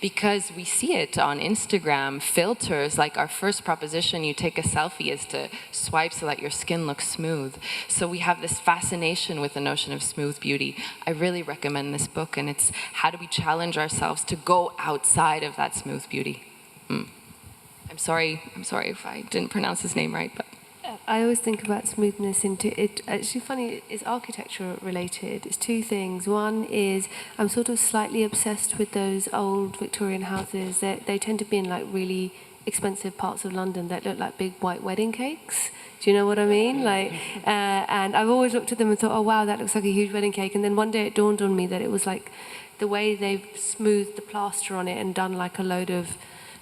Because we see it on Instagram, filters, like our first proposition, you take a selfie is to swipe so that your skin looks smooth. So we have this fascination with the notion of smooth beauty. I really recommend this book, and it's how do we challenge ourselves to go outside of that smooth beauty. I'm sorry if I didn't pronounce his name right, but I always think about smoothness into it. Actually, funny, it's architecture related. It's two things. One is I'm sort of slightly obsessed with those old Victorian houses. They tend to be in like really expensive parts of London that look like big white wedding cakes. Do you know what I mean? And I've always looked at them and thought, oh wow, that looks like a huge wedding cake. And then one day it dawned on me that it was like the way they've smoothed the plaster on it and done like a load of,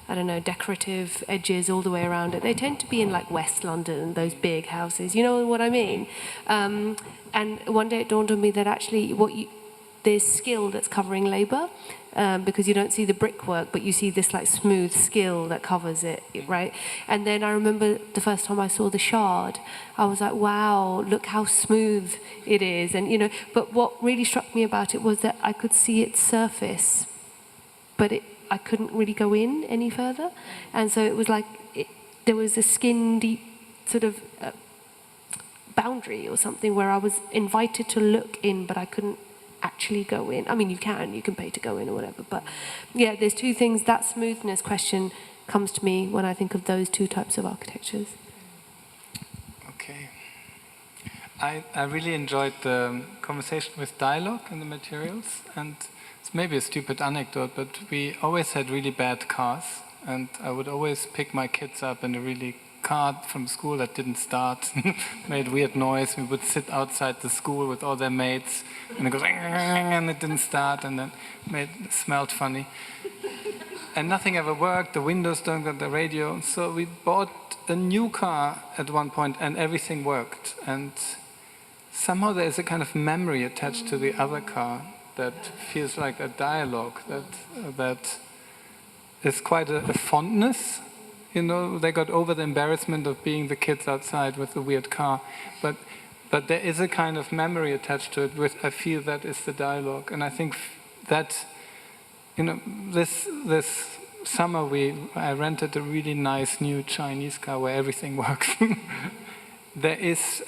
I don't know, decorative edges all the way around it. They tend to be in like West London, those big houses. You know what I mean? And one day it dawned on me that actually there's skill that's covering labour, because you don't see the brickwork, but you see this like smooth skill that covers it, right? And then I remember the first time I saw the Shard, I was like, wow, look how smooth it is. And but what really struck me about it was that I could see its surface, but I couldn't really go in any further. And so it was like there was a skin deep sort of boundary or something where I was invited to look in, but I couldn't actually go in. I mean, you can pay to go in or whatever. But yeah, there's two things. That smoothness question comes to me when I think of those two types of architectures. Okay. I really enjoyed the conversation with dialogue and the materials, and it's maybe a stupid anecdote, but we always had really bad cars, and I would always pick my kids up in a really car from school that didn't start, made weird noise. We would sit outside the school with all their mates, and it goes, and it didn't start, and then smelled funny. And nothing ever worked, the windows don't get the radio, so we bought a new car at one point, and everything worked. And somehow there is a kind of memory attached to the other car that feels like a dialogue, that is quite a fondness. They got over the embarrassment of being the kids outside with the weird car, but there is a kind of memory attached to it. I feel that is the dialogue, and I think that this summer I rented a really nice new Chinese car where everything works. There is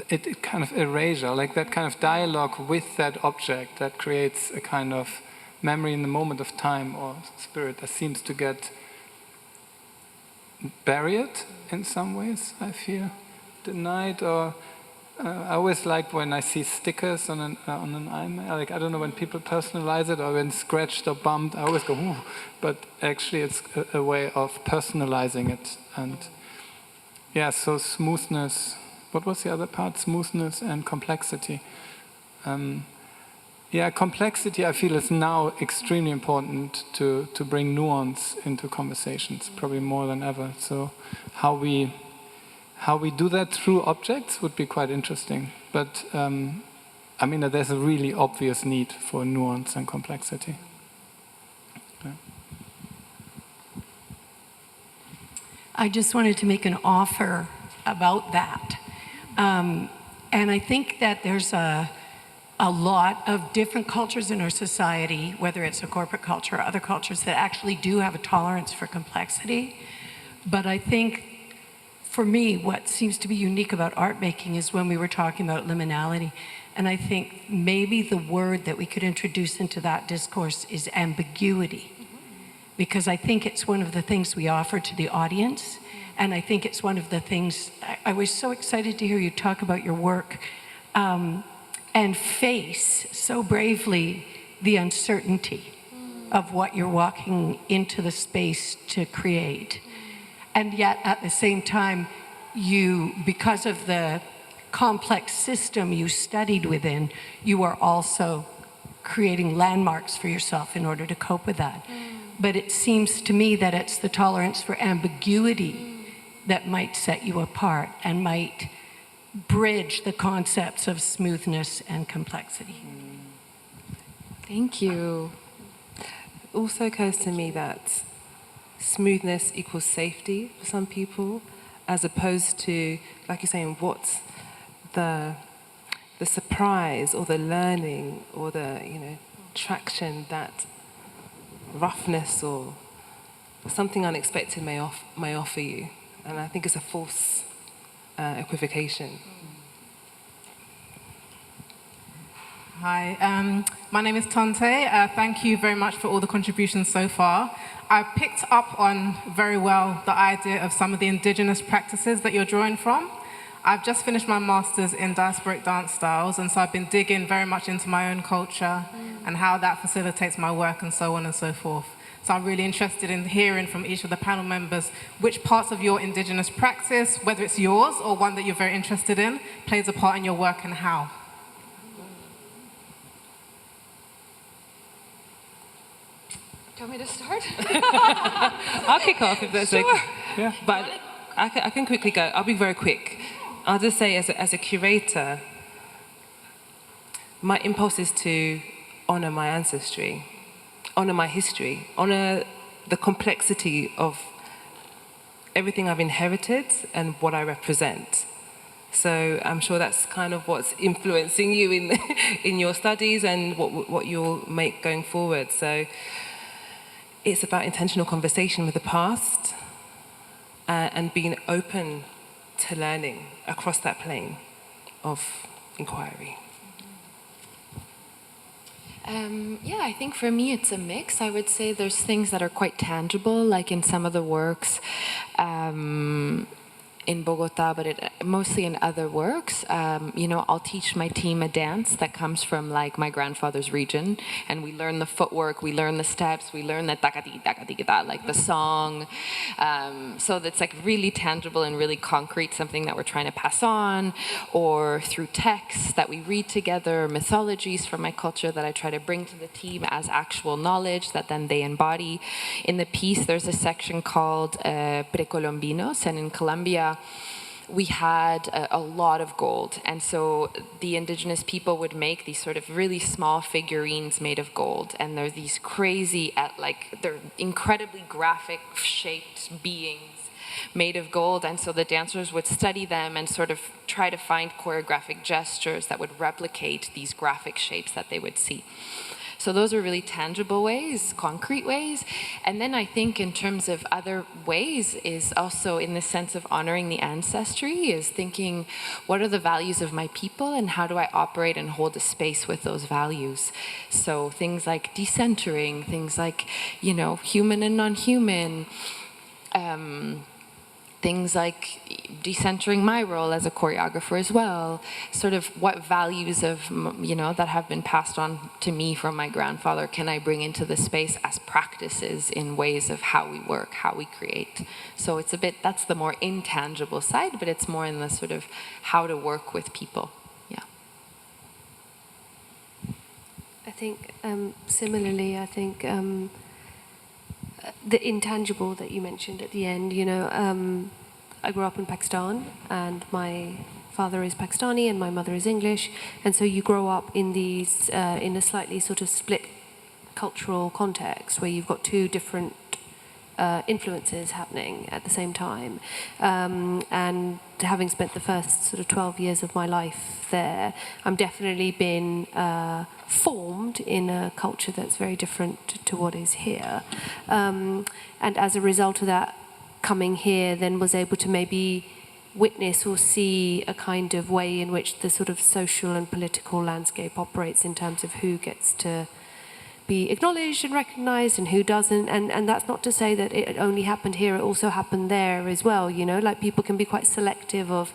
it kind of erasure, like that kind of dialogue with that object that creates a kind of memory in the moment of time or spirit that seems to get buried in some ways, I feel, denied, or I always like when I see stickers on an iMac. Like, I don't know, when people personalize it or when scratched or bumped, I always go, ooh, but actually it's a way of personalizing it. And yeah, so smoothness, what was the other part? Smoothness and complexity. Yeah, complexity, I feel, is now extremely important to bring nuance into conversations, probably more than ever. So how we do that through objects would be quite interesting. But I mean, there's a really obvious need for nuance and complexity. Yeah. I just wanted to make an offer about that. And I think that there's a lot of different cultures in our society, whether it's a corporate culture or other cultures, that actually do have a tolerance for complexity. But I think, for me, what seems to be unique about art making is when we were talking about liminality. And I think maybe the word that we could introduce into that discourse is ambiguity. Because I think it's one of the things we offer to the audience. And I think it's one of the things, I was so excited to hear you talk about your work and face so bravely the uncertainty of what you're walking into the space to create. And yet at the same time, you, because of the complex system you studied within, you are also creating landmarks for yourself in order to cope with that. But it seems to me that it's the tolerance for ambiguity that might set you apart and might bridge the concepts of smoothness and complexity. Thank you. It also occurs to me that smoothness equals safety for some people, as opposed to, like you're saying, what's the surprise or the learning or the traction that roughness or something unexpected may offer you. And I think it's a false equivocation. Hi, my name is Tante. Thank you very much for all the contributions so far. I picked up on very well the idea of some of the indigenous practices that you're drawing from. I've just finished my master's in diasporic dance styles, and so I've been digging very much into my own culture and how that facilitates my work and so on and so forth. So I'm really interested in hearing from each of the panel members which parts of your indigenous practice, whether it's yours or one that you're very interested in, plays a part in your work and how. Do you want me to start? I'll kick off if that's Sure. okay. Yeah. But I can quickly go. I'll be very quick. I'll just say, as a curator, my impulse is to honor my ancestry, honor my history, honor the complexity of everything I've inherited and what I represent. So I'm sure that's kind of what's influencing you in your studies and what you'll make going forward. So it's about intentional conversation with the past and being open to learning across that plane of inquiry. Yeah, I think for me it's a mix. I would say there's things that are quite tangible, like in some of the works in Bogotá, but mostly in other works. I'll teach my team a dance that comes from like my grandfather's region, and we learn the footwork, we learn the steps, we learn the takati, like the song. So that's like really tangible and really concrete, something that we're trying to pass on, or through texts that we read together, mythologies from my culture that I try to bring to the team as actual knowledge that then they embody. In the piece, there's a section called Precolombinos, and in Colombia, we had a lot of gold, and so the indigenous people would make these sort of really small figurines made of gold, and they're these crazy, they're incredibly graphic shaped beings made of gold, and so the dancers would study them and sort of try to find choreographic gestures that would replicate these graphic shapes that they would see. So those are really tangible ways, concrete ways. And then I think in terms of other ways is also in the sense of honoring the ancestry, is thinking what are the values of my people and how do I operate and hold a space with those values. So things like decentering, things like, human and non-human, things like decentering my role as a choreographer as well, sort of what values of, that have been passed on to me from my grandfather can I bring into the space as practices in ways of how we work, how we create. So it's a bit, that's the more intangible side, but it's more in the sort of how to work with people. Yeah. I think similarly, I think the intangible that you mentioned at the end, I grew up in Pakistan and my father is Pakistani and my mother is English, and so you grow up in these in a slightly sort of split cultural context where you've got two different influences happening at the same time, and having spent the first sort of 12 years of my life there, I'm definitely been formed in a culture that's very different to what is here, and as a result of that, coming here then was able to maybe witness or see a kind of way in which the sort of social and political landscape operates in terms of who gets to be acknowledged and recognized and who doesn't, and that's not to say that it only happened here, it also happened there as well, like people can be quite selective of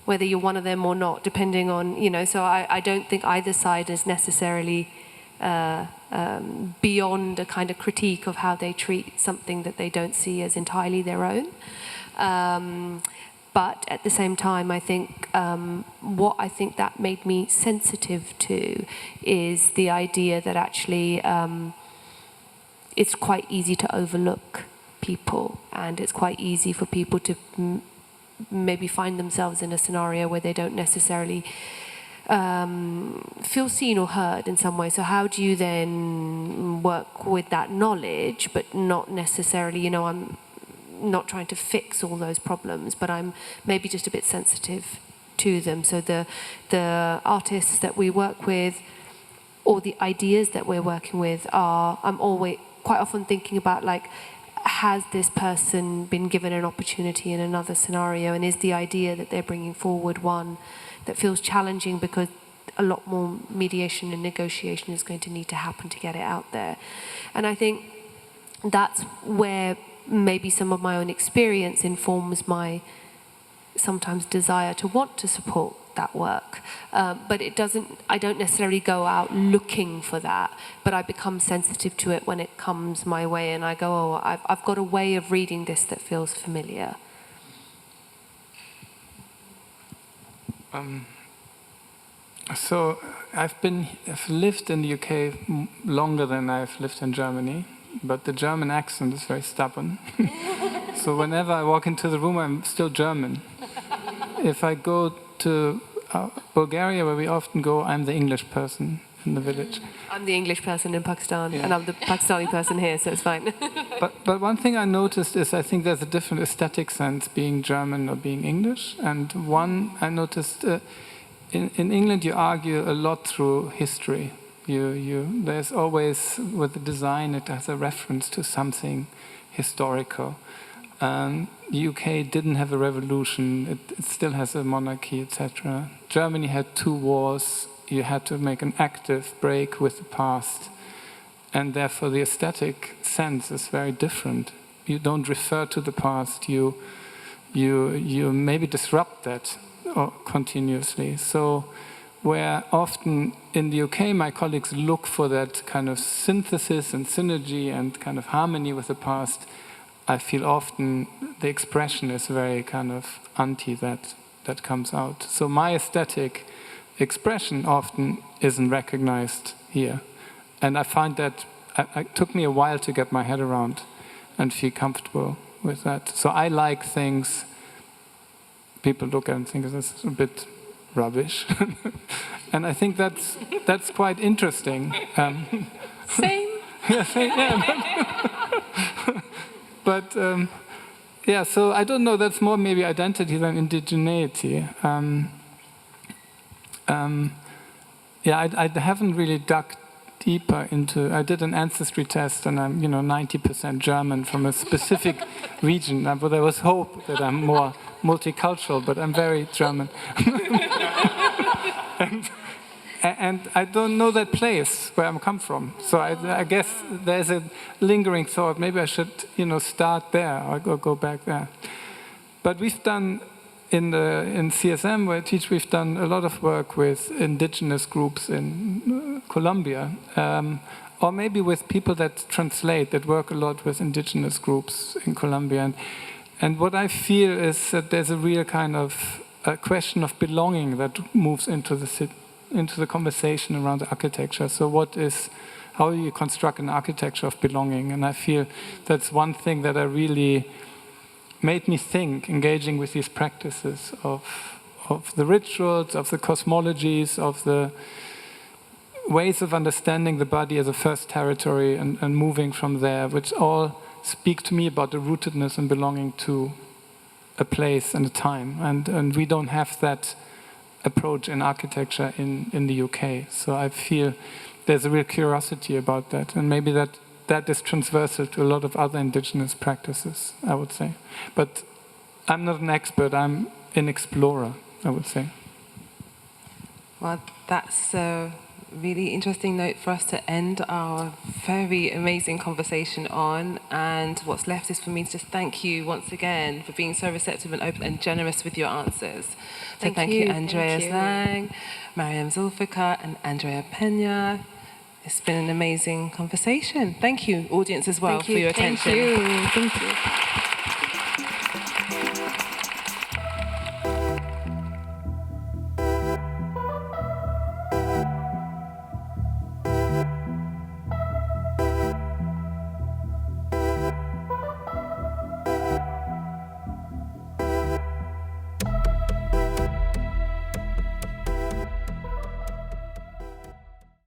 whether you're one of them or not, depending on, so I don't think either side is necessarily beyond a kind of critique of how they treat something that they don't see as entirely their own. But at the same time, I think what I think that made me sensitive to is the idea that actually it's quite easy to overlook people, and it's quite easy for people to maybe find themselves in a scenario where they don't necessarily feel seen or heard in some way. So how do you then work with that knowledge, but not necessarily, I'm not trying to fix all those problems, but I'm maybe just a bit sensitive to them. So the artists that we work with, or the ideas that we're working with I'm always quite often thinking about, like, has this person been given an opportunity in another scenario, and is the idea that they're bringing forward one that feels challenging because a lot more mediation and negotiation is going to need to happen to get it out there. And I think that's where maybe some of my own experience informs my sometimes desire to want to support that work. But I don't necessarily go out looking for that, but I become sensitive to it when it comes my way, and I go, I've got a way of reading this that feels familiar. So I've lived in the UK longer than I've lived in Germany, but the German accent is very stubborn. So whenever I walk into the room, I'm still German. If I go to Bulgaria, where we often go, I'm the English person in the village. I'm the English person in Pakistan, and I'm the Pakistani person here, so it's fine. But one thing I noticed is I think there's a different aesthetic sense being German or being English. And one I noticed, in England you argue a lot through history. There's always, with the design, it has a reference to something historical. The UK didn't have a revolution, it still has a monarchy, etc. Germany had 2 wars, you had to make an active break with the past, and therefore the aesthetic sense is very different. You don't refer to the past, you maybe disrupt that continuously. So where often in the UK my colleagues look for that kind of synthesis and synergy and kind of harmony with the past, I feel often the expression is very kind of anti that comes out. So my aesthetic expression often isn't recognized here. And I find that it took me a while to get my head around and feel comfortable with that. So I like things people look at and think this is a bit rubbish. And I think that's quite interesting. Same. Yeah, same, yeah. But yeah, so I don't know, that's more maybe identity than indigeneity. Yeah, I haven't really dug deeper into, I did an ancestry test and I'm 90% German from a specific region, but there was hope that I'm more multicultural, but I'm very German. And I don't know that place where I'm come from. So I guess there's a lingering thought, maybe I should, start there or go back there. But we've done, in CSM, where I teach, we've done a lot of work with indigenous groups in Colombia, or maybe with people that translate, that work a lot with indigenous groups in Colombia. And what I feel is that there's a real kind of a question of belonging that moves into the conversation around the architecture. So how do you construct an architecture of belonging? And I feel that's one thing that I really made me think, engaging with these practices of the rituals, of the cosmologies, of the ways of understanding the body as a first territory and moving from there, which all speak to me about the rootedness and belonging to a place and a time. And we don't have that approach in architecture in the UK. So I feel there's a real curiosity about that. And maybe that is transversal to a lot of other indigenous practices, I would say. But I'm not an expert, I'm an explorer, I would say. Well, that's a really interesting note for us to end our very amazing conversation on. And what's left is for me to just thank you once again for being so receptive and open and generous with your answers. So thank you, Andreas Lang, Mariam Zulfiqar, and Andrea Peña. It's been an amazing conversation. Thank you, audience, as well, for your attention. Thank you. Thank you.